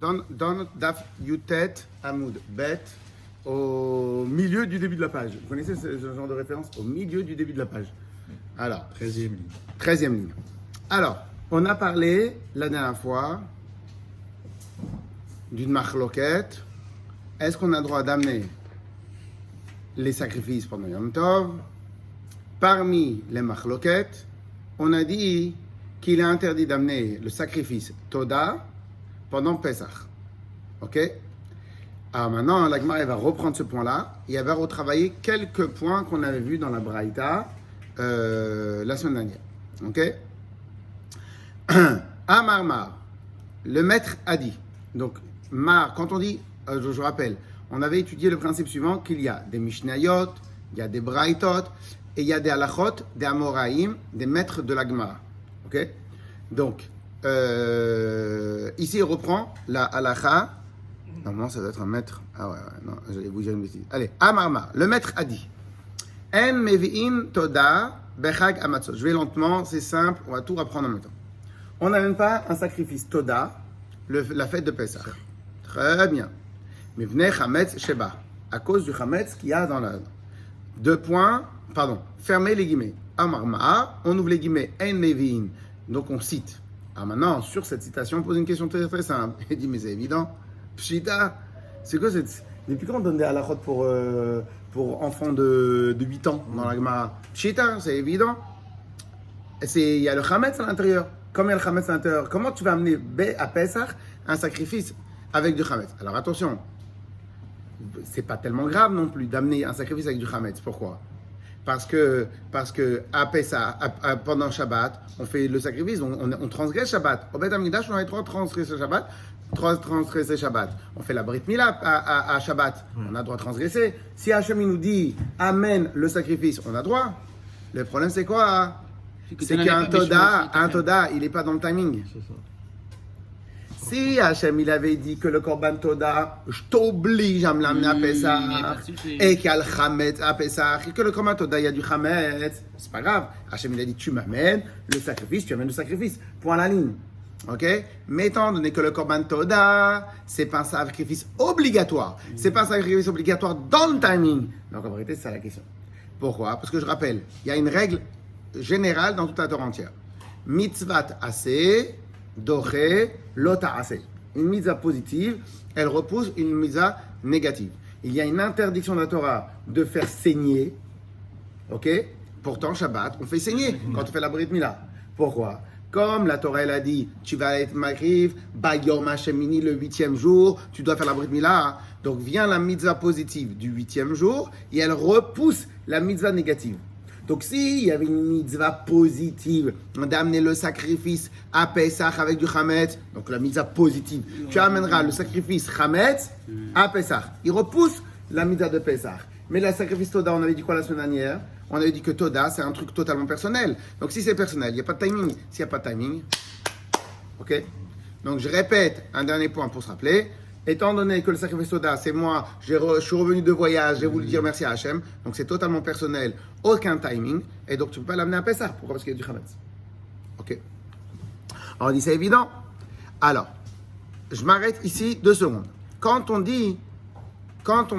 Dans notre Daf Yutet Hamoud Bet, au milieu du début de la page. Vous connaissez ce genre de référence? Au milieu du début de la page. Alors, 13e ligne. 13e ligne. Alors, on a parlé la dernière fois d'une machloket. Est-ce qu'on a le droit d'amener les sacrifices pendant Yom Tov? Parmi les machloket, on a dit qu'il est interdit d'amener le sacrifice Toda pendant Pesach. Ok? Alors maintenant, la Gemara va reprendre ce point-là et elle va retravailler quelques points qu'on avait vus dans la Braïta la semaine dernière. Ok? Amar Mar, le maître a dit. Donc, Mar, quand on dit, je rappelle, on avait étudié le principe suivant qu'il y a des Mishnayot, il y a des Braïtot et il y a des Halachot, des Amoraïm, des maîtres de la Gemara. Ok? Donc, ici, il reprend la halacha. Normalement, ça doit être un maître. Ah ouais, non, j'allais vous dire une bêtise. Allez, Amarma, le maître a dit En mevi'in toda bechag amatzot. Je vais lentement, c'est simple, on va tout reprendre en même temps. On n'amène pas un sacrifice toda, la fête de Pessah. Très bien. Mais venez chametz sheba, à cause du chametz qu'il y a dans la. Deux points, pardon, fermez les guillemets. Amarma, on ouvre les guillemets En mevi'in. Donc on cite. Ah maintenant, sur cette citation, on pose une question très très simple. Il dit, mais c'est évident. Pshita, c'est quoi cette... Depuis quand on donne des halachot pour enfants de 8 ans dans la Gemara? Pshita, c'est évident. Il y a le chametz à l'intérieur. Comme il y a le chametz à l'intérieur, comment tu vas amener à Pesach un sacrifice avec du chametz? Alors attention, c'est pas tellement grave non plus d'amener un sacrifice avec du chametz. Pourquoi? Parce que à Pessah, pendant Shabbat, on fait le sacrifice, on transgresse Shabbat. Au Beth Amikdash, on a les trois transgresser Shabbat. On fait la Brit Mila à Shabbat, on a le droit de transgresser. Si Hachem nous dit amène le sacrifice, on a droit. Le problème c'est quoi? C'est qu'un Toda, il n'est pas dans le timing. C'est ça. Si Hachem il avait dit que le Korban Toda, je t'oblige à me l'amener à Pessah, et qu'il y a le Chametz à Pessah, et que le Korban Toda, il y a du Chametz, c'est pas grave. Hachem il a dit tu m'amènes le sacrifice, tu amènes le sacrifice. Point à la ligne. Ok? Mais étant donné que le Korban Toda, c'est pas un sacrifice obligatoire. C'est pas un sacrifice obligatoire dans le timing. Donc en vérité, c'est ça la question. Pourquoi? Parce que je rappelle, il y a une règle générale dans toute la Torah entière. Mitzvat assez. Doré, lota assez. Une mitzvah positive, elle repousse une mitzvah négative. Il y a une interdiction de la Torah de faire saigner. Ok? Pourtant, Shabbat, on fait saigner quand on fait la Brit Mila. Pourquoi? Comme la Torah, elle a dit, tu vas être makriv, bayom hashemini, le 8e jour, tu dois faire la Brit Mila. Donc vient la mitzvah positive du 8e jour et elle repousse la mitzvah négative. Donc, s'il y avait une mitzvah positive d'amener le sacrifice à Pesach avec du Chametz, donc la mitzvah positive, tu amèneras le sacrifice Chametz à Pesach. Il repousse la mitzvah de Pesach. Mais le sacrifice Toda, on avait dit quoi la semaine dernière? On avait dit que Toda, c'est un truc totalement personnel. Donc, si c'est personnel, il n'y a pas de timing. S'il n'y a pas de timing, ok? Donc, je répète un dernier point pour se rappeler. Étant donné que le sacrifice Toda, c'est moi, je suis revenu de voyage, j'ai voulu dire merci à Hachem, donc c'est totalement personnel, aucun timing, et donc tu ne peux pas l'amener à Pessah. Pourquoi? Parce qu'il y a du Chametz. Ok. Alors on dit c'est évident. Alors, je m'arrête ici 2 secondes. Quand on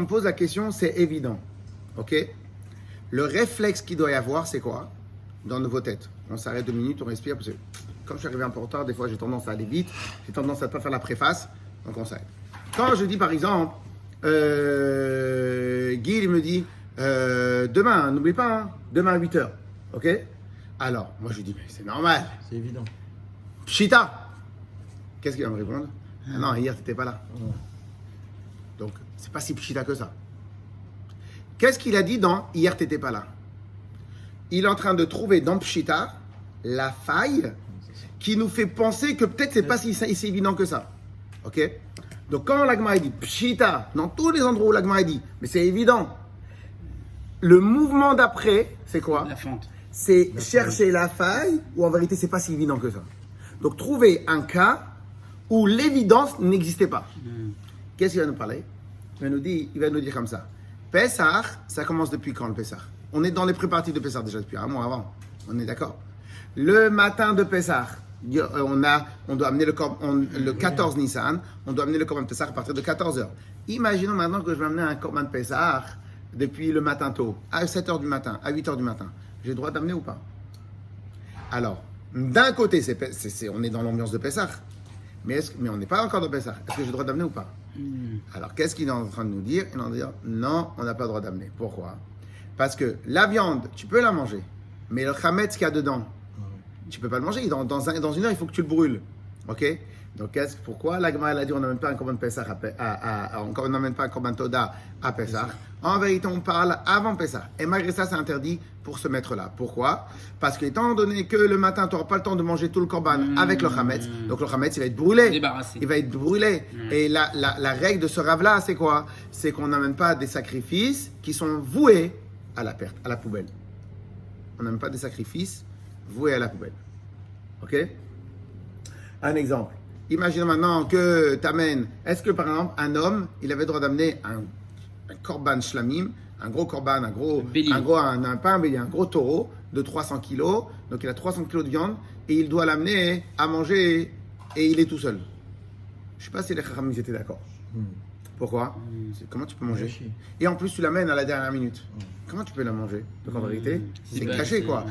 pose la question, c'est évident. Ok. Le réflexe qu'il doit y avoir, c'est quoi? Dans vos têtes. On s'arrête 2 minutes, on respire, parce que comme je suis arrivé un peu en retard, des fois j'ai tendance à aller vite, j'ai tendance à ne pas faire la préface, donc on s'arrête. Quand je dis par exemple, Guy il me dit, demain, n'oublie pas, hein, demain à 8h, ok? Alors, moi je lui dis, mais c'est normal. C'est évident. Pshita. Qu'est-ce qu'il va me répondre? Ah non, hier t'étais pas là. Donc, c'est pas si pshita que ça. Qu'est-ce qu'il a dit dans hier t'étais pas là? Il est en train de trouver dans pshita la faille qui nous fait penser que peut-être c'est pas si évident que ça. Ok? Donc quand la Gemara dit pshita, dans tous les endroits où la Gemara dit, mais c'est évident, le mouvement d'après, c'est quoi? La fente. C'est chercher la faille, ou en vérité, c'est pas si évident que ça. Donc trouver un cas où l'évidence n'existait pas. Qu'est-ce qu'il va nous parler? Il va nous dire comme ça. Pessah, ça commence depuis quand le Pessah? On est dans les préparatifs de Pessah déjà depuis un mois avant. On est d'accord? Le matin de Pessah, On doit amener le 14 Nissan, on doit amener le Corban Pessah à partir de 14h. Imaginons maintenant que je vais amener un Corban Pessah depuis le matin tôt, à 7h du matin, à 8h du matin. J'ai le droit d'amener ou pas? Alors, d'un côté, on est dans l'ambiance de Pessah, mais on n'est pas encore dans Pessah. Est-ce que j'ai le droit d'amener ou pas? Alors, qu'est-ce qu'il est en train de nous dire? Il est en train de dire, non, on n'a pas le droit d'amener. Pourquoi? Parce que la viande, tu peux la manger, mais le chametz qu'il y a dedans, tu ne peux pas le manger. Dans une heure, il faut que tu le brûles. Ok? Donc, pourquoi la Gemara a dit on n'amène pas un Korban Pessah on n'amène pas un Korban Toda à Pessah? En vérité, on parle avant Pessah. Et malgré ça, c'est interdit pour ce maître-là. Pourquoi? Parce qu'étant donné que le matin, tu n'auras pas le temps de manger tout le Korban avec le Chametz, donc le Chametz, il va être brûlé. Débarrassé. Il va être brûlé. Et la règle de ce rave-là, c'est quoi? C'est qu'on n'amène pas des sacrifices qui sont voués à la perte, à la poubelle. On n'amène pas des sacrifices voués à la poubelle. Ok? Un exemple. Imagine maintenant que tu amènes. Est-ce que par exemple, un homme, il avait le droit d'amener un korban shlamim, un gros korban, un gros taureau de 300 kilos. Donc il a 300 kilos de viande et il doit l'amener à manger et il est tout seul. Je ne sais pas si les chachamim étaient d'accord. Pourquoi? Comment tu peux manger? Et en plus, tu l'amènes à la dernière minute. Comment tu peux la manger? Donc en vérité, c'est gâché quoi.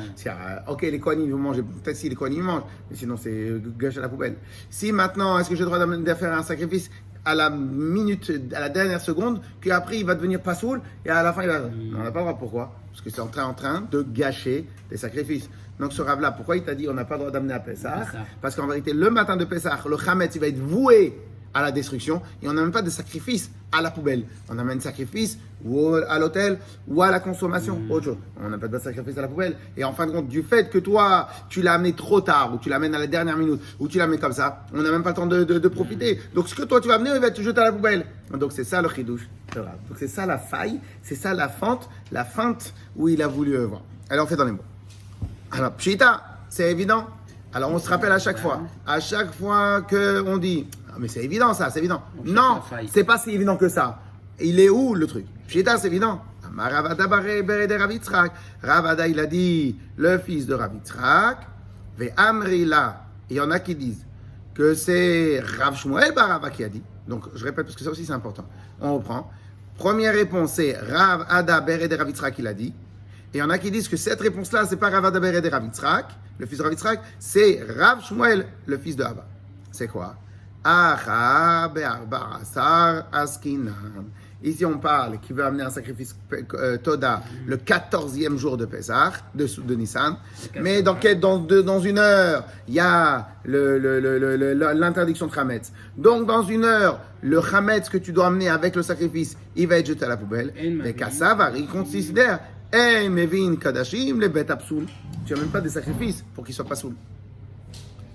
Ok, les Kohanim vont manger. Peut-être si les Kohanim mangent, mais sinon c'est gâché à la poubelle. Si maintenant, est-ce que j'ai le droit de faire un sacrifice à la minute, à la dernière seconde, qu'après il va devenir pas saoul et à la fin il va. Non, on n'a pas le droit. Pourquoi? Parce que c'est en train de gâcher des sacrifices. Donc ce rave-là, pourquoi il t'a dit on n'a pas le droit d'amener à Pessah? Parce qu'en vérité, le matin de Pessah, le Chametz, il va être voué à la destruction et on n'amène pas de sacrifice à la poubelle. On amène sacrifice ou à l'hôtel ou à la consommation, autre chose. On n'a pas de sacrifice à la poubelle. Et en fin de compte, du fait que toi, tu l'as amené trop tard ou tu l'amènes à la dernière minute ou tu l'amènes comme ça, on n'a même pas le temps de profiter. Donc ce que toi tu vas amener, il va être jeté à la poubelle. Donc c'est ça le chidouche. Donc c'est ça la faille, c'est ça la feinte où il a voulu voir. Alors on fait dans les mots. Alors pshita, c'est évident. Alors on se rappelle à chaque fois qu'on dit ah, mais c'est évident ça, c'est évident. Non, c'est pas si évident que ça. Il est où le truc? Pshita, c'est évident. Ravada Berede Rav Yitzhak. Ravada, il a dit le fils de Rav Yitzhak. Ve Amri là. Il y en a qui disent que c'est Rav Shmuel Barava qui a dit. Donc je répète parce que ça aussi c'est important. On reprend. Première réponse, c'est Rav Ada Berede Rav Yitzhak qui l'a dit. Et il y en a qui disent que cette réponse-là, c'est pas Rav Ada Berede Rav Yitzhak, le fils de Rav Yitzhak, c'est Rav Shmuel, le fils de Abba. C'est quoi? Acha be'arba asar askinam. Ici, on parle qui veut amener un sacrifice Toda le 14e jour de Pessah, de Nissan. Mais dans une heure, il y a l'interdiction de Chametz. Donc, dans une heure, le Chametz que tu dois amener avec le sacrifice, il va être jeté à la poubelle. Mais Kassavar, il considère Mevin Kadashim, les bêtes absoul. Tu n'amènes pas des sacrifices pour qu'ils ne soient pas saouls.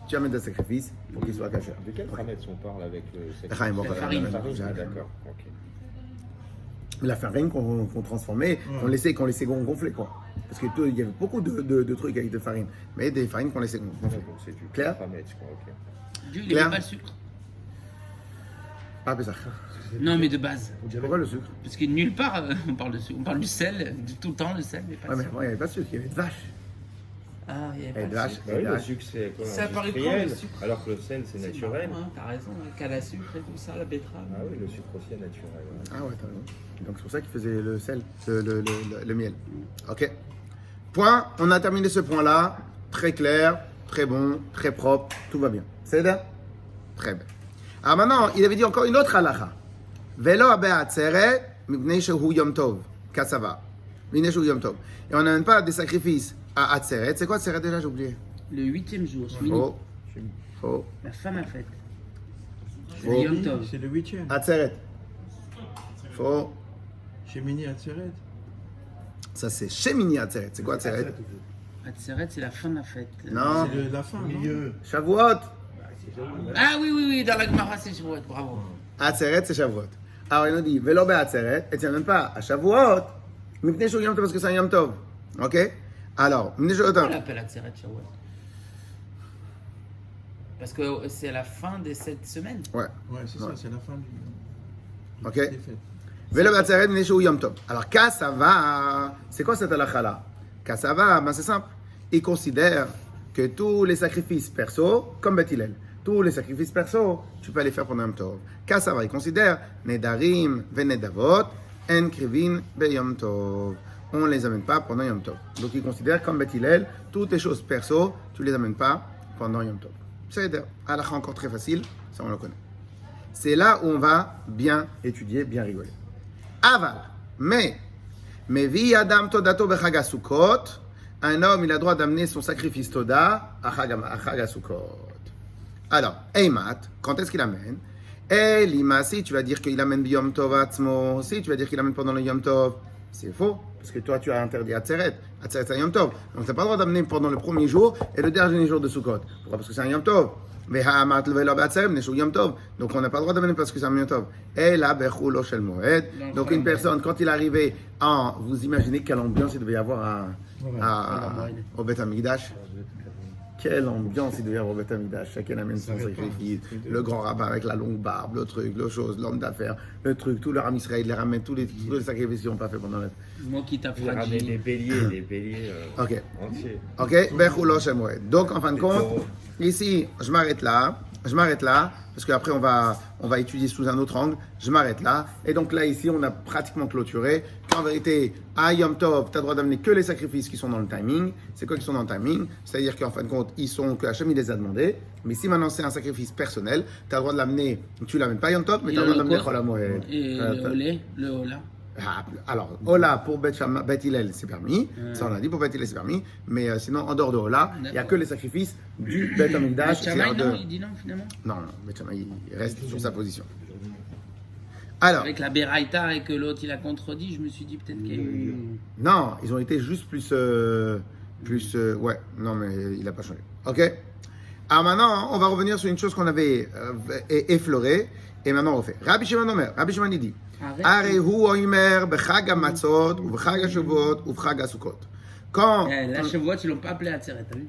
Tu amènes des sacrifices pour qu'ils soient cachés. De quel Chametz on parle avec la farine. D'accord, ok. La farine qu'on transformait, qu'on laissait gonfler, quoi. Parce qu'il y avait beaucoup de trucs avec de farine, mais des farines qu'on laissait gonfler. Donc c'est du Clair? Chametz, quoi, ok. Dieu, il n'aime pas le sucre. Pas Pessah. Non, mais de base. Pourquoi le sucre? Parce que nulle part, on parle de sucre. On parle du sel, tout le temps, le sel, mais pas Ouais, de mais sucre. il n'y avait pas de sucre, il y avait de vache. Ah, il y Et avait de pas de vache. sucre. Bah oui, le sucre c'est quoi? Ça apparaît quand, industriel, le sucre? alors que le sel c'est naturel. Marrant, hein, t'as raison, canne à sucre et tout ça, la betterave. Ah oui, le sucre aussi est naturel. Ouais. Ah ouais, t'as raison. Donc c'est pour ça qu'il faisait le sel, le miel. Ok. Point, on a terminé ce point-là. Très clair, très bon, très propre, tout va bien. C'est là? Très bien. Alors maintenant, il avait dit encore une autre halakha. Velo abe'atzeret mipnei shehu yom tov. Kassava. Mipnei shehu yom tov. Et on n'amène pas des sacrifices à Atzeret. C'est quoi Atzeret déjà? J'ai oublié. Le 8e jour, Shmini. Faux. La femme a fête. Faux. Le Yom Tov. C'est le 8e. Atzeret. Faux. Chez Mini Atzeret. Ça c'est Shemini Atzeret. C'est quoi Atzeret? Atzeret, c'est la fin de la fête. Non. C'est la fin, milieu. Shavuot. Ah oui, dans la Gemara, c'est Shavuot, bravo. Atzeret, c'est Shavuot. Alors il nous dit, Velo be'atzeret, et tu n'amènes pas à Shavuot, Mipnei shehu yom tov, parce que c'est un yom tov. Ok? Alors, Mipnei shehu yom On tov. l'appelle Atzeret Shavuot. Parce que c'est la fin de cette semaine. Ouais. Ouais, c'est ça, c'est la fin du. Ok. des fêtes. Velo be'atzeret, Mipnei shehu yom tov. Alors, Kassava, c'est quoi cette halakha là? Kassava, ben c'est simple. Il considère que tous les sacrifices perso, comme Beth Hillel, tous les sacrifices perso, tu peux les faire pendant Yom Tov. Car ça va, il considère Nedarim Venedavot, En Krivin Beyom Tov. On ne les amène pas pendant Yom Tov. Donc il considère comme Beth Hillel, toutes les choses perso, tu ne les amènes pas pendant Yom Tov. C'est halakha encore très facile, ça on le connaît. C'est là où on va bien étudier, bien rigoler. Aval, mais vi Adam Todato Bechag HaSukkot, un homme il a le droit d'amener son sacrifice Toda à Chag HaSukkot. Alors, Eimat, quand est-ce qu'il amène? Lima, si tu vas dire qu'il amène Yom Tov Atzmo, si tu vas dire qu'il amène pendant le Yom Tov, c'est faux, parce que toi tu as interdit Atzeret c'est Yom Tov. Donc tu n'as pas le droit d'amener pendant le premier jour et le dernier jour de Sukkot. Pourquoi? Parce que c'est un Yom Tov. Donc on n'a pas le droit d'amener parce que c'est un Yom Tov. Donc une personne, quand il est arrivé vous imaginez quelle ambiance il devait y avoir au Beth Amikdash. Quelle ambiance il devait y avoir au Beth Amikdash. Chacun amène son sacrifice. Le grand rabbin avec la longue barbe, le truc, le chose, l'homme d'affaires, le truc, tout le Ram Israël, il les ramène tous les sacrifices qu'ils n'ont pas fait pendant le... Moi qui t'a Il a ramené des béliers Ok. entiers. Ok, Bechulo Shel Moed. Donc en fin de compte, ici, je m'arrête là, parce qu'après on va étudier sous un autre angle, je m'arrête là, et donc là ici on a pratiquement clôturé, qu'en vérité, à Yom Tov, tu as le droit d'amener que les sacrifices qui sont dans le timing. C'est quoi qui sont dans le timing? C'est-à-dire qu'en fin de compte, ils sont, que Hachem il les a demandés, mais si maintenant c'est un sacrifice personnel, tu as le droit de l'amener, tu l'amènes pas Yom Tov, mais tu as le droit d'amener Chol HaMoed. Et le Ola. Alors, Ola pour Beth Hillel, c'est permis. Ça, on a dit pour Beth Hillel, c'est permis. Mais sinon, en dehors de Ola, il n'y a que les sacrifices du Beth Amikdash. Il dit non, finalement. Non, Beth Shammai, il reste sur sa position. Alors, avec la Beraïta et que l'autre il a contredit, je me suis dit peut-être qu'il y a eu... Non, ils ont été juste plus ouais, non, mais il n'a pas changé. Ok. Alors maintenant, on va revenir sur une chose qu'on avait effleurée. Et maintenant, on refait. Rabbi Shimon Omer, Rabbi Shimon il dit. Arehu Omer bechag hamatzot ou bechag hashavot ou bechag hasukot. Quand la Shavuot, ils l'ont pas appelé Atzeret, t'as vu?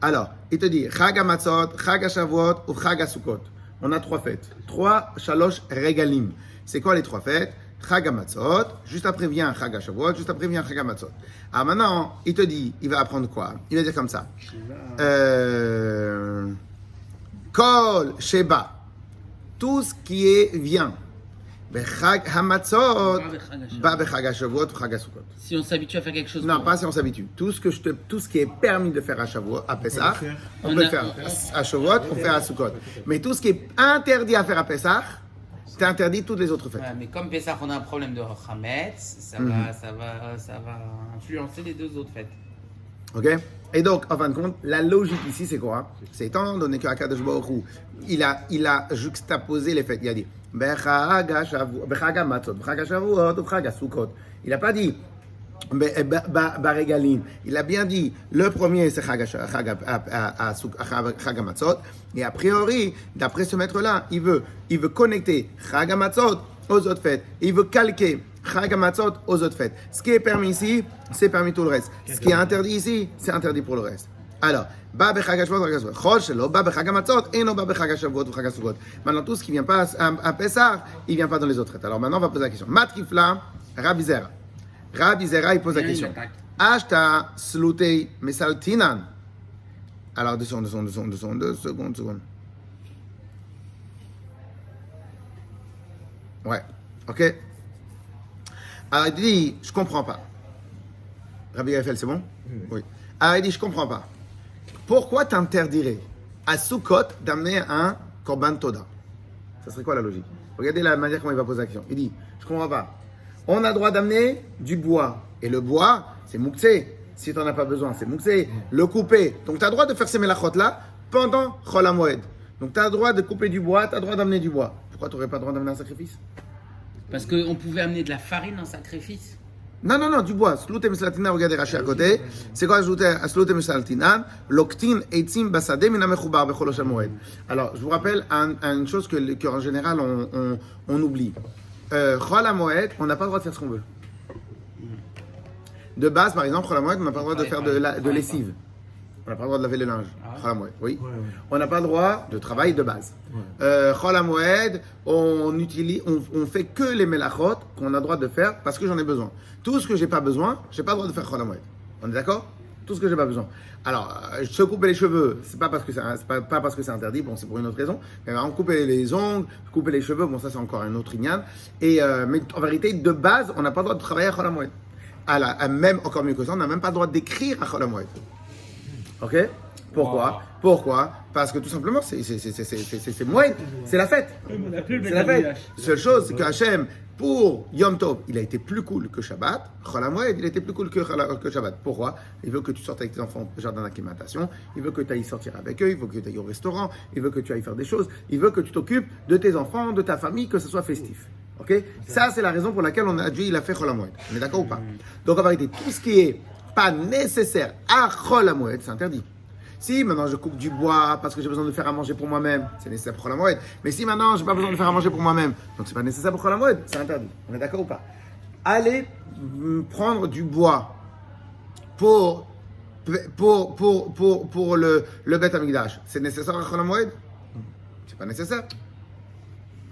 Alors, il te dit chag hamatzot, chag hashavot ou bechag hasukot. On a 3 fêtes, 3 shalosh regalim. C'est quoi les 3 fêtes? Chag hamatzot, juste après vient chag hashavot, juste après vient chag hamatzot. Alors maintenant, il te dit, il va apprendre quoi? Il va dire comme ça. Kol sheba. Tout ce qui vient. Bechag hamatzot, ba bechag hashavot, bechag hasukot. Si on s'habitue à faire quelque chose. Non, pas si on s'habitue. Tout ce qui est permis de faire à Shavuot, à Pessah, on peut le faire à Shavuot, on fait à Sukkot. Mais tout ce qui est interdit à faire à Pessah, c'est interdit toutes les autres fêtes. Ouais, mais comme Pessah, on a un problème de Chametz, ça va influencer les 2 autres fêtes. Ok? Et donc, en fin de compte, la logique ici, c'est quoi? C'est étant donné qu'Akadosh Baruch Hu, il a juxtaposé les fêtes. Il a dit Bechag hamatzot, bechag hashavot, bechag hasukot. Il n'a pas dit Baregalim. Il a bien dit le premier, c'est Chag hamatzot. Et a priori, d'après ce maître-là, il veut connecter Chag hamatzot aux autres fêtes. Il veut calquer Chag hamatzot aux autres fêtes. Ce qui est permis ici, c'est permis tout le reste. Ce qui est interdit ici, c'est interdit pour le reste. Alors, ba bechag hashavot, bechag hasukot. Chol shelo, ba bechag hamatzot, et non ba bechag hashavot, bechag hasukot. Maintenant, tout ce qui vient pas à Pessah, il vient pas dans les autres fêtes. Alors maintenant, on va poser la question. Matrifla, Rabbi Zera. Rabbi Zera, il pose la question. Ashta slutei mesaltinan. Alors, 2 secondes. Ouais, ok. Alors, il dit, je comprends pas. Rabbi Gaffel, c'est bon? Oui. Alors, il dit, je comprends pas. Pourquoi t'interdirais à Sukkot d'amener un Korban Toda? Ça serait quoi la logique? Regardez la manière comment il va poser la question. Il dit, je comprends pas. On a le droit d'amener du bois. Et le bois, c'est mouktsé. Si tu n'en as pas besoin, c'est mouktsé. Le couper. Donc, tu as le droit de faire ces melachot-là pendant Chol HaMoed. Donc, tu as le droit de couper du bois, tu as le droit d'amener du bois. Pourquoi tu n'aurais pas le droit d'amener un sacrifice? Parce qu'on pouvait amener de la farine en sacrifice. Non, du bois. Slutem Saltinan, regardez Rashi à côté. C'est quoi Slutem Saltinan? Loktin etzim basade mina mechubar bechol Moed. Alors, je vous rappelle une chose qu'en général on oublie. Chol Moed, on n'a pas le droit de faire ce qu'on veut. De base, par exemple, Chol Moed, on n'a pas le droit de faire de lessive. On n'a pas le droit de laver le linge. Chol HaMoed, oui. Ouais. On n'a pas le droit de travail de base. Chol HaMoed, on fait que les melachot qu'on a le droit de faire parce que j'en ai besoin. Tout ce que j'ai pas besoin, j'ai pas le droit de faire Chol HaMoed. On est d'accord? tout ce que j'ai pas besoin. Alors, se couper les cheveux, c'est pas parce que pas parce que c'est interdit, bon, c'est pour une autre raison. Mais on couper les ongles, couper les cheveux, bon, ça c'est encore un autre ignan. Mais en vérité, de base, on n'a pas le droit de travailler à Chol HaMoed. Même encore mieux que ça, on n'a même pas le droit d'écrire à Chol HaMoed. Ok? Pourquoi? Wow. Pourquoi? Parce que tout simplement, c'est Moed, c'est la fête. C'est la fête. Seule chose, c'est que Hachem, pour Yom Tov, il a été plus cool que Shabbat. Chol HaMoed, il a été plus cool que Shabbat. Pourquoi? Il veut que tu sortes avec tes enfants au jardin d'acclimatation. Il veut que tu ailles sortir avec eux. Il veut que tu ailles au restaurant. Il veut que tu ailles faire des choses. Il veut que tu t'occupes de tes enfants, de ta famille, que ce soit festif. Ok? Ça, c'est la raison pour laquelle Dieu il a fait Chol HaMoed. On est d'accord ou pas? Donc, en vérité, tout ce qui est pas nécessaire à Chol HaMoed, c'est interdit. Si maintenant je coupe du bois parce que j'ai besoin de faire à manger pour moi-même, c'est nécessaire pour Chol HaMoed. Mais si maintenant j'ai pas besoin de faire à manger pour moi-même, donc c'est pas nécessaire pour Chol HaMoed, c'est interdit. On est d'accord ou pas? Allez prendre du bois pour le Beth Amikdash, c'est nécessaire à Chol HaMoed? C'est pas nécessaire.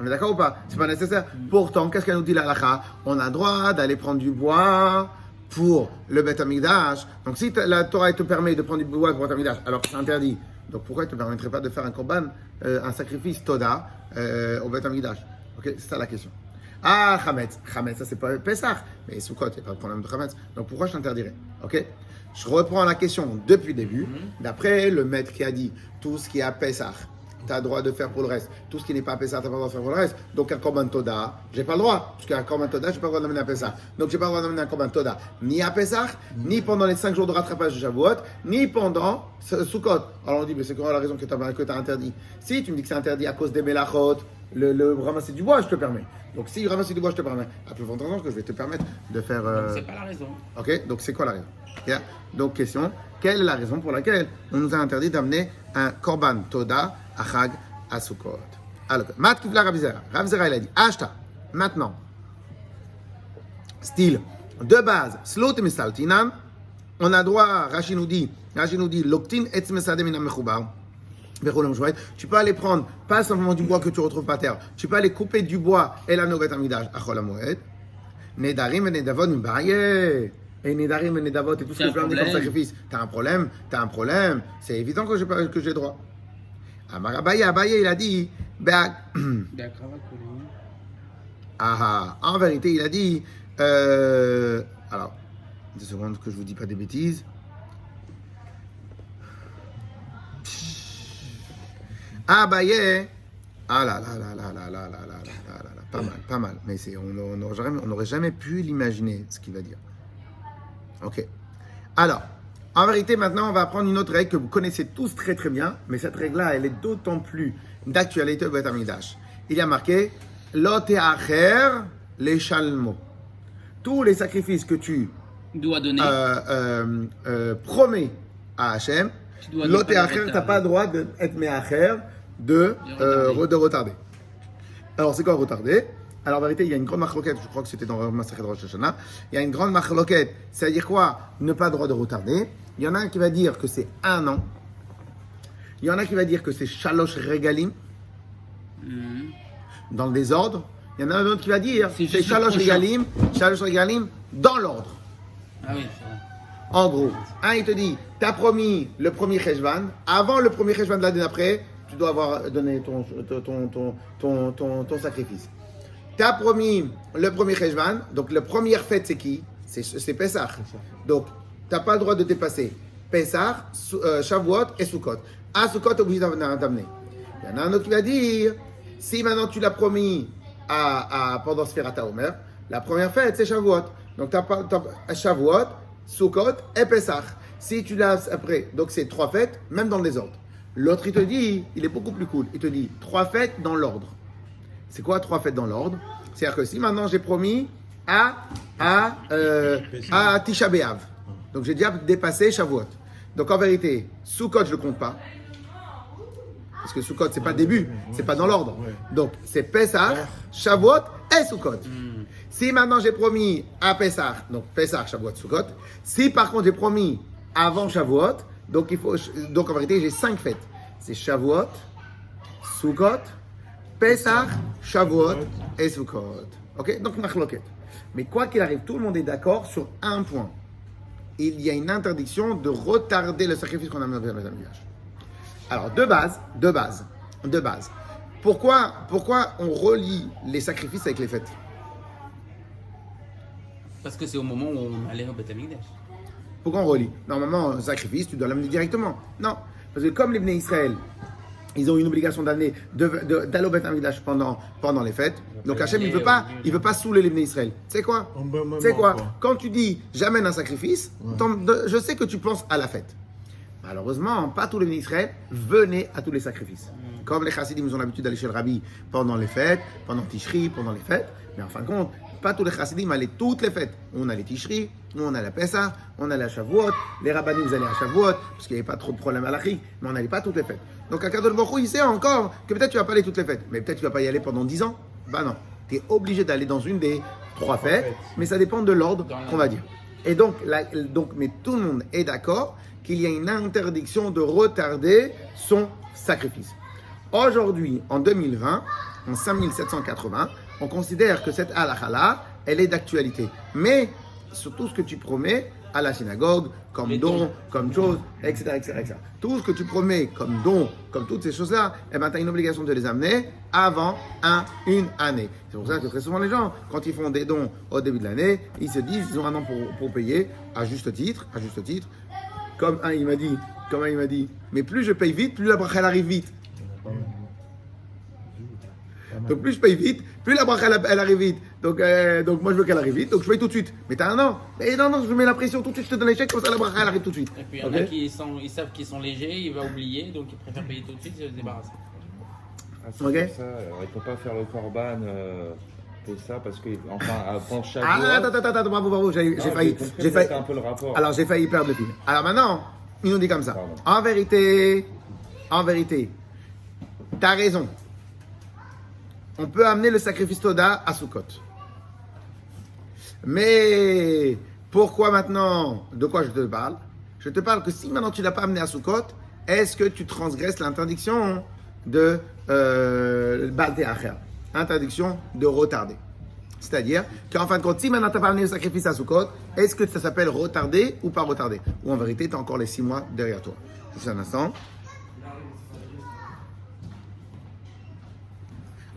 On est d'accord ou pas? C'est pas nécessaire. Pourtant, qu'est-ce qu'elle nous dit la halakha? On a le droit d'aller prendre du bois pour le Beth Amikdash. Donc si la Torah te permet de prendre du bois pour le Beth Amikdash, alors que c'est interdit, donc pourquoi elle ne te permettrait pas de faire un korban, un sacrifice Toda au Beth Amikdash? Ok, c'est ça la question. Ah, Chametz. Chametz, ça c'est pas Pessah, mais Sukkot, il n'y a pas de problème de Chametz. Donc pourquoi je t'interdirais? Ok? Je reprends la question depuis le début. D'après le maître qui a dit tout ce qui est à Pessah, tu as le droit de faire pour le reste. Tout ce qui n'est pas à Pessah, tu n'as pas le droit de faire pour le reste. Donc un korban Toda, j'ai pas le droit. Parce qu'un korban Toda, je n'ai pas le droit d'amener à Pessah. Donc j'ai pas le droit d'amener un korban Toda ni à Pessah, ni pendant les 5 jours de rattrapage de Shavuot, ni pendant Sukkot. Alors on dit, mais c'est quoi la raison que tu as interdit? Si tu me dis que c'est interdit à cause des Melachot, le ramasser du bois, je te permets. Donc si ramasser du bois, je te permets. À plus forte raison que je vais te permettre de faire... Donc c'est pas la raison. Ok, donc c'est quoi la raison? Yeah. Donc question, quelle est la raison pour laquelle on nous a interdit d'amener un korban Toda à Chag à Sukkot? Alors, Mat Kivla Rav Zera. Rav Zera, il a dit, Ashta, maintenant, style, de base, Slot et Mesaltinan, on a droit, Rashi nous dit, Loktin et Mesade Mina Mechubar. Tu peux aller prendre pas simplement du bois que tu retrouves par terre, tu peux aller couper du bois et l'amener au Beth Amikdash à Chol HaMoed. Nedarim et Nedavot Mbaye. Et Nedarim et Nedavot et tout ce que je peux amener comme sacrifice. T'as un problème, c'est évident que j'ai droit. Amar Abaye, il a dit, en vérité, il a dit, alors, 2 secondes que je vous dis pas des bêtises. Abaye, pas mal, mais on n'aurait jamais pu l'imaginer ce qu'il va dire. Ok. Alors, en vérité, maintenant, on va apprendre une autre règle que vous connaissez tous très très bien, mais cette règle-là, elle est d'autant plus d'actualité au Beth Amikdash. Il y a marqué Lo te'acher les shalmo. Tous les sacrifices que tu dois donner, promets à Hachem, Lo te'acher, tu n'as pas le droit d'être me'acher, de retarder. Alors, c'est quoi retarder? Alors, en vérité, il y a une grande machloquette, je crois que c'était dans Masechet Rosh Hashanah. Il y a une grande machloquette, c'est-à-dire quoi? Ne pas le droit de retarder. Il y en a un qui va dire que c'est 1 an. Il y en a qui va dire que c'est Shalosh Regalim, dans le désordre. Il y en a un autre qui va dire c'est Shalosh Regalim dans l'ordre. Ah oui, c'est vrai. En gros, il te dit, tu as promis le premier Cheshvan, avant le premier Cheshvan de l'année d'après, tu dois avoir donné ton sacrifice. Tu as promis le premier Cheshvan, donc la première fête c'est qui? C'est Pessah. Donc, tu n'as pas le droit de dépasser Pessah, Shavuot et Sukkot. À Sukkot, tu es obligé d'amener. Il y en a un autre qui va dire, si maintenant tu l'as promis pendant Sfirat HaOmer, la première fête c'est Shavuot. Donc, tu as Shavuot, Sukkot et Pessah. Si tu l'as après, donc c'est 3 fêtes, même dans le désordre. L'autre, il te dit, il est beaucoup plus cool, il te dit 3 fêtes dans l'ordre. C'est quoi 3 fêtes dans l'ordre? C'est-à-dire que si maintenant j'ai promis à Tisha B'Av, donc j'ai déjà dépassé Shavuot. Donc en vérité, Sukkot je ne le compte pas. Parce que Sukkot c'est pas le début, c'est pas dans l'ordre. Donc c'est Pessah, Shavuot et Sukkot. Si maintenant j'ai promis à Pessah, donc Pessah, Shavuot, Sukkot. Si par contre j'ai promis avant Shavuot, donc en vérité j'ai 5 fêtes. C'est Shavuot, Sukkot, Pessah, Shavuot et Sukkot. Ok, donc machloket. Mais quoi qu'il arrive, tout le monde est d'accord sur un point. il y a une interdiction de retarder le sacrifice qu'on a amené au Beth Amikdash. Alors, de base. Pourquoi on relie les sacrifices avec les fêtes? Parce que c'est au moment où on allait au Beth Amikdash. Pourquoi on relie? Normalement, un sacrifice, tu dois l'amener directement. Non, parce que comme les Bnei Israël, ils ont une obligation d'aller au Beth Amikdash pendant les fêtes. Donc Hachem, il veut pas saouler les Bnei Israël. Tu sais quoi? Quand tu dis j'amène un sacrifice, je sais que tu penses à la fête. Malheureusement, pas tous les Bnei Israël venaient à tous les sacrifices. Comme les Chassidim, ils ont l'habitude d'aller chez le Rabbi pendant les fêtes, pendant Tishri, pendant les fêtes. Mais en fin de compte, pas tous les Chassidim allaient toutes les fêtes. On allait Tishri, on allait à Pessah, on allait à Shavuot. Les Rabbanim, ils allaient à Shavuot, parce qu'il n'y avait pas trop de problèmes à l'Achri, mais on n'allait pas toutes les fêtes. Donc, Akadosh Baruch Hu, il sait encore que peut-être tu vas pas aller toutes les fêtes. Mais peut-être tu vas pas y aller pendant 10 ans. Bah non. Tu es obligé d'aller dans une des 3 fêtes, mais ça dépend de l'ordre qu'on va dire. Et donc, mais tout le monde est d'accord qu'il y a une interdiction de retarder son sacrifice. Aujourd'hui, en 2020, en 5780, on considère que cette halakha-là, elle est d'actualité. Mais sur tout ce que tu promets à la synagogue, comme don, comme chose, etc., etc. Tout ce que tu promets comme don, comme toutes ces choses-là, eh ben, tu as une obligation de les amener avant une année. C'est pour ça que très souvent les gens, quand ils font des dons au début de l'année, ils se disent ils ont un an pour payer, à juste titre. Comme un il m'a dit, mais plus je paye vite, plus la bracha elle arrive vite. Donc plus je paye vite, plus la bracha elle arrive vite. Donc moi je veux qu'elle arrive vite, donc je paye tout de suite. Mais t'as un an. Mais non, je mets la pression tout de suite, je te donne l'échec, comme ça la bracha elle arrive tout de suite. Et puis il y en a ils savent qu'ils sont légers, ils vont oublier, donc ils préfèrent payer tout de suite et se débarrasser. C'est pour ça, alors, il ne faut pas faire le korban pour ça, parce que, avant chaque Attends, bravo, j'ai failli. un peu le rapport. Alors j'ai failli perdre le fil. Alors maintenant, il nous dit comme ça. Pardon. En vérité, t'as raison. On peut amener le sacrifice Toda à Sukkot. Mais pourquoi maintenant? De quoi je te parle? Je te parle que si maintenant tu ne l'as pas amené à Sukkot, est-ce que tu transgresses l'interdiction de Baal Te'acher, interdiction de retarder? C'est-à-dire qu'en fin de compte, si maintenant tu n'as pas amené le sacrifice à Sukkot, est-ce que ça s'appelle retarder ou pas retarder? Ou en vérité, tu as encore les 6 mois derrière toi? Juste un instant.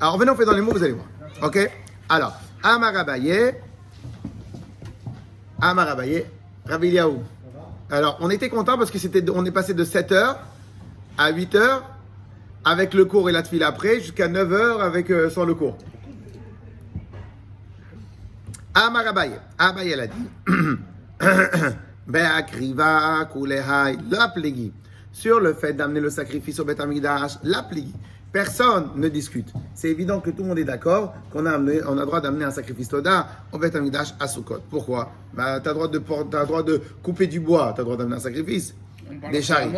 Alors, venez, on fait dans les mots, vous allez voir. Ok? Alors, Amarabaye, Rabbi Eliaou. Alors, on était content parce que on est passé de 7h à 8h avec le cours et la tefila après, jusqu'à 9h avec sans le cours. Amarabaye, Abaye l'a dit. Be'akriva kulehai, la plégui. Sur le fait d'amener le sacrifice au Beth Amikdash, la plégui. Personne ne discute. C'est évident que tout le monde est d'accord qu'on a le droit d'amener un sacrifice Toda au Beth Amikdash à Sukkot. Pourquoi? Bah, tu as le droit de couper du bois, tu as le droit d'amener un sacrifice. Des charis.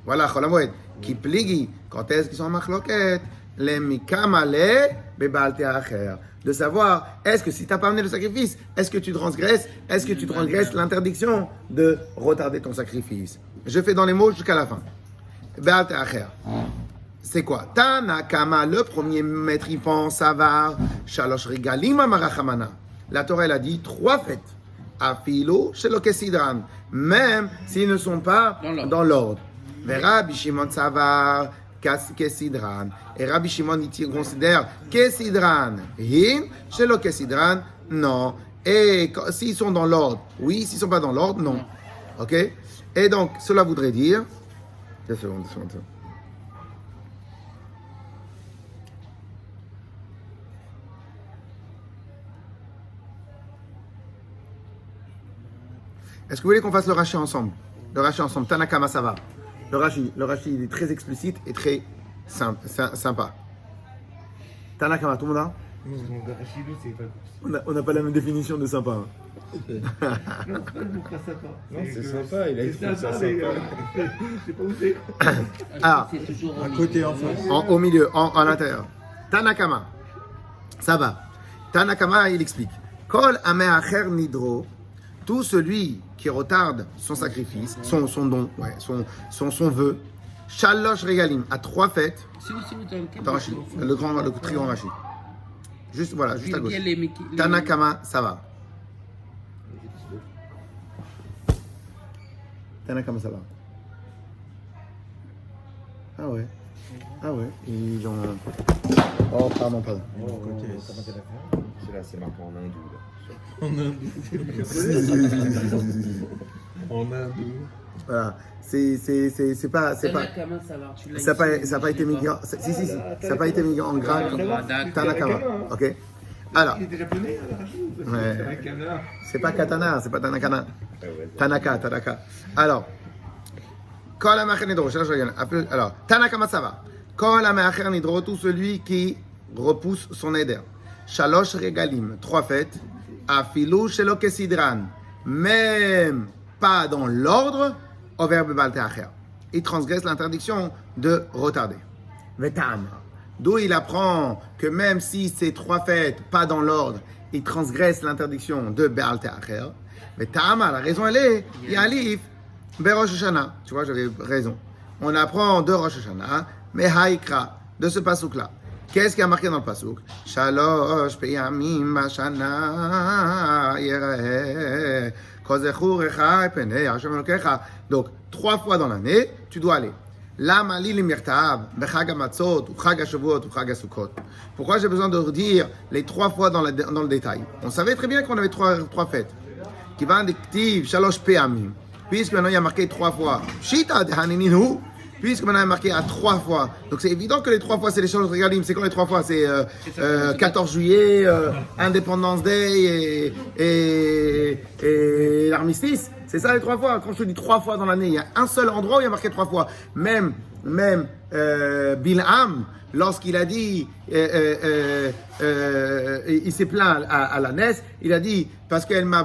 Voilà, Chol HaMoed. Qui pligi. Quand est-ce qu'ils sont en machloket? Les mikamale bebaal te'acher. De savoir, est-ce que si tu n'as pas amené le sacrifice, est-ce que tu transgresses l'interdiction de retarder ton sacrifice? Je fais dans les mots jusqu'à la fin. Bebaal te'acher. C'est quoi? Tanakama, le premier maître, il pense, Savar, Shalosh Regalim Amarachamana. La Torah, elle a dit 3 fêtes. Afilo, Shelo Kesidran. Même s'ils ne sont pas dans l'ordre. Vera, Bishimon Savar, Kesidran. Et Rabbi Shimon, il considère Kesidran. Hin, Shelo Kesidran, non. Et s'ils sont dans l'ordre, oui. S'ils ne sont pas dans l'ordre, non. Ok? Et donc, cela voudrait dire. 2 secondes. Est-ce que vous voulez qu'on fasse le Rashi ensemble? Tanakama, ça va. Le Rashi, il est très explicite et très sympa. Tanakama, tout le monde a? On n'a pas la même définition de sympa. Non, c'est sympa, il a dit ça sympa. Je sais pas où c'est. Ah, À côté, en face. au milieu, à l'intérieur. Tanakama, ça va. Tanakama, il explique. Kol ameacher nidro, tout celui qui retarde son sacrifice, son don, son vœu, Shalosh Regalim, à 3 fêtes. Attends, Rashi, le triangle Rashi. Juste à gauche. Tanakama, ça va. Tanakama, ça va. Ah ouais. Ah ouais. Ils ont. Oh, pardon. C'est là, c'est marqué en hindou. Là. En hindou. En hindou. Voilà. C'est pas. Tanakama, ça va. Tu l'as Ça n'a ici, pas je été l'ai mis pas. en. Si. Ça n'a pas été mis en gras. Tanakama. Ok. Alors. Il était japonais, alors. Ouais. C'est un canard. C'est pas katana, c'est pas tanakana. Ah ouais. Tanaka. Alors. Kol ha'me'acher nidro. Alors. Tanakama, ça va. Kol ha'me'acher nidro, tout celui qui repousse son éder. Shalosh regalim, 3 fêtes. Afilou shelo kesidran. Même pas dans l'ordre, au verbe balteacher. Il transgresse l'interdiction de retarder. Vetam. D'où il apprend que même si ces 3 fêtes, pas dans l'ordre, il transgresse l'interdiction de balteacher. Vetam, la raison elle est, Yalif, Berosh Hashanah. Tu vois, j'avais raison. On apprend de Rosh Hashanah, mais Haïkra, de ce pasouk-là. Qu'est-ce qui a marqué dans le pasouk? Shalosh peyamim bashana yireh kozechurecha penei Hashem Elokecha. Donc, 3 fois dans l'année, tu dois aller. Lama li limirtav bechag hamatzot ou chag hashavuot ou chag hasukot. Pourquoi j'ai besoin de dire les 3 fois dans le détail? On savait très bien qu'on avait 3 fêtes. Qui va indictive shalosh peyamim. Puisque maintenant il y a marqué 3 fois. Shita de hanininu. Puisque maintenant il y a marqué à 3 fois. Donc c'est évident que les 3 fois c'est les choses. Regardez, c'est quoi les 3 fois? C'est 14 juillet, Independence Day et l'armistice. C'est ça les 3 fois. Quand je te dis 3 fois dans l'année, il y a un seul endroit où il y a marqué 3 fois. Même Bilham, lorsqu'il a dit, il s'est plaint à la Ness, il a dit, parce qu'elle m'a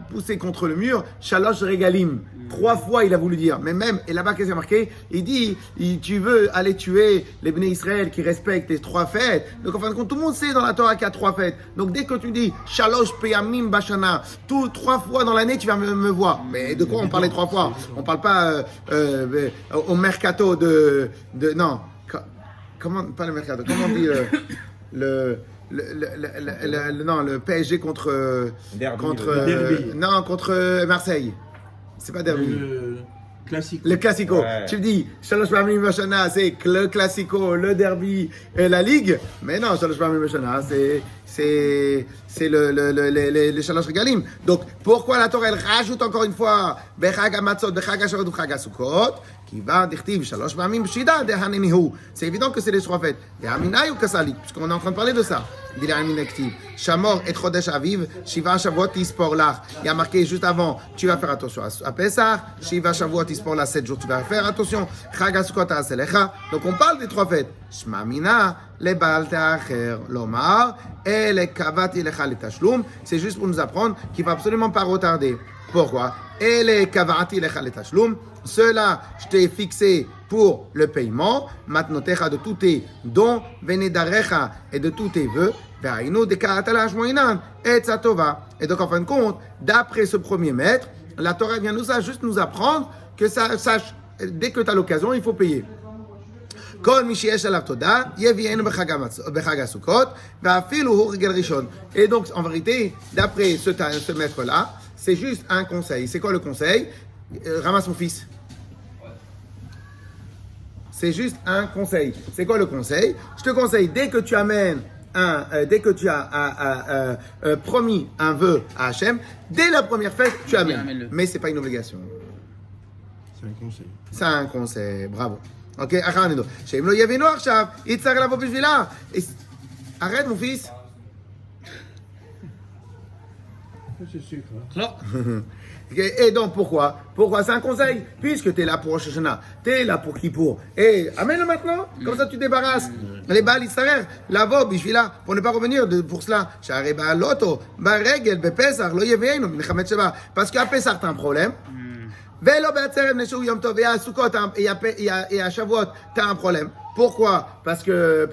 poussé contre le mur, Shalosh Regalim. 3 fois il a voulu dire. Mais même, et là-bas qu'est-ce qu'il a marqué? Il dit, tu veux aller tuer les Bnei Israël qui respectent les 3 fêtes. Donc en fin de compte, tout le monde sait dans la Torah qu'il y a 3 fêtes. Donc dès que tu dis, Shalosh Peyamim Bashana, 3 fois dans l'année, tu vas me voir. Mais de quoi on parle les 3 fois? On parle pas au mercato non. Comment, pas le mercato, comment on dit le PSG contre Marseille. C'est pas derby. Le classique. Le classico. Ouais. Tu me dis, Shalosh Pamim Bashana, c'est le classico, le derby et la ligue. Mais non, Shalosh Pamim Bashana, c'est le Shalosh Regalim. Donc, pourquoi la Torah, elle rajoute encore une fois, Bechag HaMatzot, Bechag HaShavuot, Bechag HaSukkot, qui va d'Ichtiv, Shalosh Pamim B'shida, de Hanenihu. C'est évident que c'est les 3 fêtes. De Haminai ou Kasalik, puisqu'on est en train de parler de ça. Il a un actif. Shamor et Chodesh Aviv, Shiva Shavuot Ispor Lach. Il y a marqué juste avant, tu vas faire attention à Pesach. Shiva Shavuot Ispor Lach, 7 jours, tu vas faire attention. Chag HaSukkot HaSelecha. Donc on parle des 3 fêtes. Shma Mina, le Baal Te'acher, Lomar, et le Kavati Lecha le Tashlum. C'est juste pour nous apprendre qu'il ne va absolument pas retarder. Pourquoi? Et le Kavati Lecha le Tashlum. Cela, je t'ai fixé pour le paiement, matnotecha de tous tes dons, venedarecha et de tous tes vœux, ve'ainu de karatalash moinan, et tzatova. Et donc en fin de compte, d'après ce premier maître, la Torah vient juste nous apprendre que ça sache, dès que tu as l'occasion, il faut payer. כל מי שיש עליו תודה, יביאנו בחג הסוכות, ואפילו הוא רגל ראשון. Et donc, en vérité, d'après ce maître-là, c'est juste un conseil. C'est quoi le conseil? Ramasse mon fils. C'est juste un conseil. C'est quoi le conseil? Je te conseille, dès que tu amènes dès que tu as promis un vœu à Hachem, dès la première fête, tu amènes. Mais c'est pas une obligation. C'est un conseil. C'est un conseil. Bravo. Ok, שאם לא יבינו עכשיו, יצטרך לבוא בשבילה. arrête mon fils. C'est sucre. Non. Et donc pourquoi c'est un conseil? Puisque tu es là pour Rosh Hashanah, tu es là pour Kippour. Et amène-le maintenant, comme ça tu débarrasses. Les Baal Yisraël, là-bas, Bishvila, pour ne pas revenir pour cela. Shari Baal Loto, Baregel, Bepesach, Lo Yeveinu, Mechamet Sheva. Parce qu'à Pesach, tu as un problème. Velo Be'atzerev Neshu Yom Tov, et à Sukkot, et à Shavuot, tu as un problème. Pourquoi? Parce que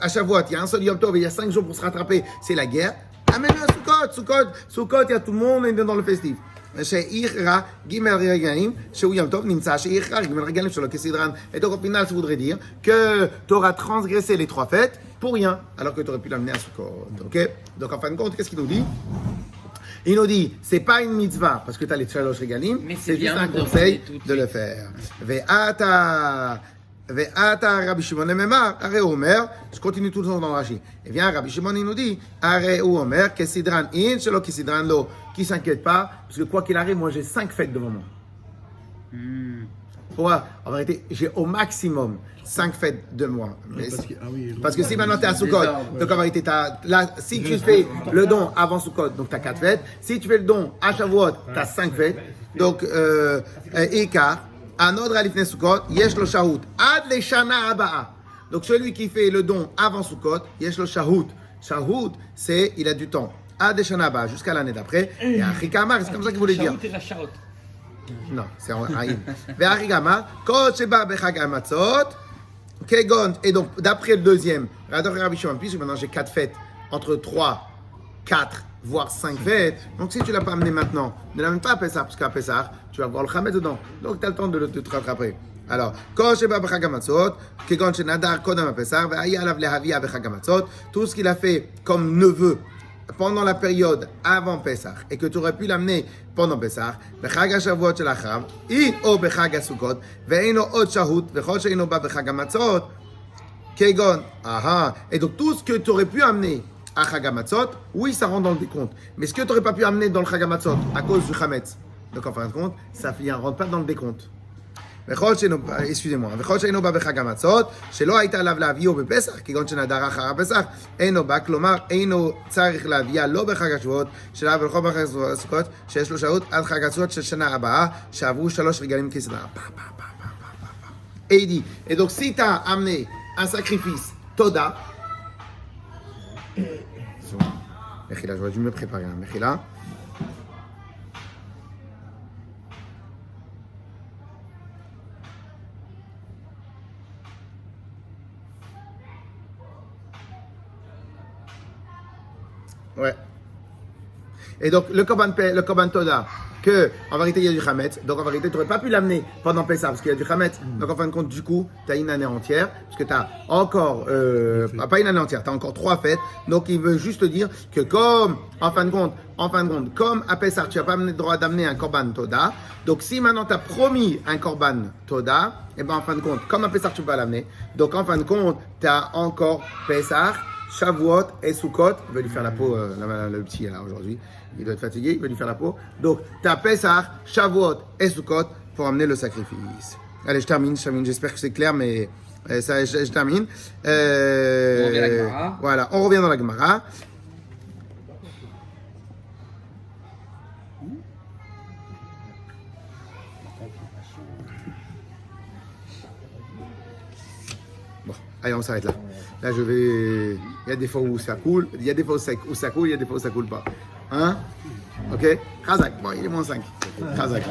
à Shavuot, il y a un seul Yom Tov et il y a 5 jours pour se rattraper, c'est la guerre. Amène-le à Sukkot, il y a tout le monde dans le festif. שאיחרה ג' רגעים שהוא יום טוב נמצא שאיחרה ג' רגעים שלו כסדרן. Et donc au final ça voudrait dire que tu auras transgressé les 3 fêtes pour rien alors que tu aurais pu l'amener à Sukkot. Ok? Donc en fin de compte qu'est-ce qu'il nous dit? Il nous dit, c'est pas une mitzvah, parce que tu as les Shalosh Regalim, Mais c'est c'est juste bien un de conseil demander tout de de le suite. faire. Ve'ata Rabbi Shimon Emema, Are Omer, je continue tout le temps dans le Rashi. Et bien Rabbi Shimon, il nous dit, Are Omer, Kesidran in, Shelo Kesidran lo, qui s'inquiète pas, parce que quoi qu'il arrive, moi j'ai 5 fêtes devant moi. Pourquoi? En vérité, j'ai au maximum 5 fêtes de moi. Mais parce que si maintenant tu es à Sukkot, donc en vérité, là, si tu fais le don avant Sukkot, donc tu as 4 fêtes. Si tu fais le don à Shavuot, tu as 5 fêtes. Donc, Eka, Anod Ralifne Sukkot, Yesh lo Shahut, Ad le Shana Aba'a. Donc celui qui fait le don avant Sukkot, Yesh lo Shahut. Shahut, c'est il a du temps. Ad le Shana Aba'a, jusqu'à l'année d'après. Et Achikamar, c'est comme ça qu'il voulait dire. Shaout et la charotte. Non, c'est en Aïn. Ve'arigama, Kol Sheba Bechag Hamatzot, Kegon, et donc d'après le deuxième, Rabbi Shimon, puisque maintenant j'ai 4 fêtes, entre 3, 4, voire 5 fêtes, donc si tu ne l'as pas amené maintenant, ne l'amène pas à Pessah, parce qu'à Pessah, tu vas voir le Khamet dedans, donc tu as le temps de te rattraper. Alors, Kol Sheba Bechag Hamatzot, Kegon Shenadar Kodam Pessah, Ve'aya Alav Lehavia Bechag Hamatzot, tout ce qu'il a fait comme neveu, pendant la période avant Pessah et que tu aurais pu l'amener pendant Pessah, Bechag HaShavuot shel Achav, או בחג הסוכות, ואינו עוד שהות, וכל שאינו בא בחג המצות, כגון, et donc tout ce que tu aurais pu amener à Chag HaMatzot, oui, ça rentre dans le décompte. Mais ce que tu n'aurais pas pu amener dans le Chag HaMatzot à cause du Chametz, donc en fin de compte, ça ne rentre pas dans le décompte. excusez-moi, וכל שאינו בא בחג המצות, שלא הייתה עליו להביאו בפסח, כגון שנדר אחר הפסח, אינו בא, כלומר, אינו צריך להביאה לא בחג השבועות, שלה ולכל בחג הסוכות, שיש לו שהות עד חג הסוכות של שנה הבאה, שעברו 3 רגלים כסדרה. Et il dit, et donc si tu as amené un sacrifice, Toda, Mechila, j'aurais dû me préparer, Mechila. Ouais. Et donc, le Korban Toda, que, en vérité, il y a du Chametz. Donc, en vérité, tu n'aurais pas pu l'amener pendant Pessah parce qu'il y a du Chametz. Donc, en fin de compte, du coup, tu as une année entière. Parce que tu as encore, pas une année entière, tu as encore 3 fêtes. Donc, il veut juste dire que comme, en fin de compte, comme à Pessah, tu n'as pas le droit d'amener un Korban Toda. Donc, si maintenant tu as promis un Korban Toda, et bien, en fin de compte, comme à Pessah, tu peux pas l'amener. Donc, en fin de compte, tu as encore Pessah, Shavuot et Sukkot. Il va lui faire la peau, le petit là aujourd'hui. Il doit être fatigué, il va lui faire la peau. Donc, tu as Pessah, Shavuot et Sukkot pour amener le sacrifice. Allez, je termine. J'espère que c'est clair, mais ça, je termine. On revient à la Gemara. Voilà, on revient dans la Gemara. Bon, allez, on s'arrête là. Là, je vais. Il y a des fois où ça coule, il y a des fois où ça coule, il y a des fois où ça coule pas. Hein? Ok? Khazak. Bon, il est moins 5. Khazak.